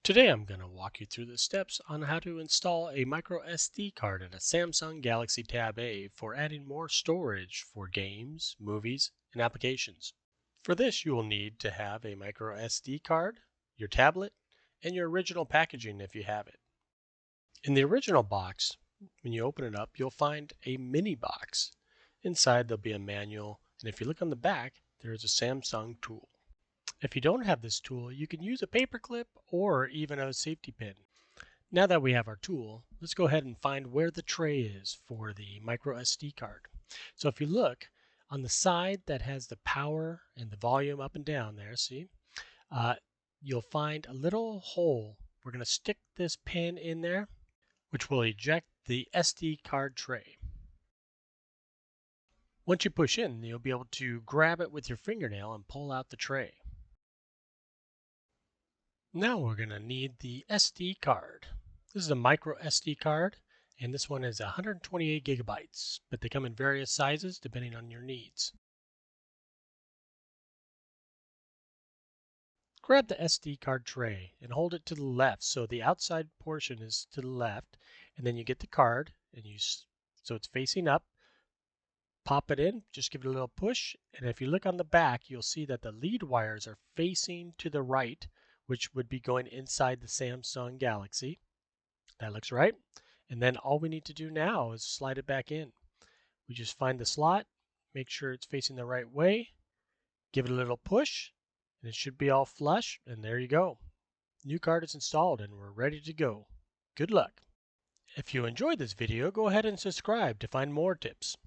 Today I'm going to walk you through the steps on how to install a microSD card in a Samsung Galaxy Tab A for adding more storage for games, movies, and applications. For this you will need to have a microSD card, your tablet, and your original packaging if you have it. In the original box, when you open it up, you'll find a mini box. Inside there'll be a manual, and if you look on the back, there is a Samsung tool. If you don't have this tool, you can use a paper clip or even a safety pin. Now that we have our tool, let's go ahead and find where the tray is for the micro SD card. So if you look on the side that has the power and the volume up and down there, see, uh, you'll find a little hole. We're going to stick this pin in there, which will eject the SD card tray. Once you push in, you'll be able to grab it with your fingernail and pull out the tray. Now we're going to need the SD card. This is a micro SD card, and this one is 128 gigabytes, but they come in various sizes depending on your needs. Grab the SD card tray and hold it to the left so the outside portion is to the left, and then you get the card and so it's facing up. Pop it in, just give it a little push, and if you look on the back, you'll see that the lead wires are facing to the right, which would be going inside the Samsung Galaxy. That looks right. And then all we need to do now is slide it back in. We just find the slot, make sure it's facing the right way, give it a little push, and it should be all flush, and there you go. New card is installed and we're ready to go. Good luck. If you enjoyed this video, go ahead and subscribe to find more tips.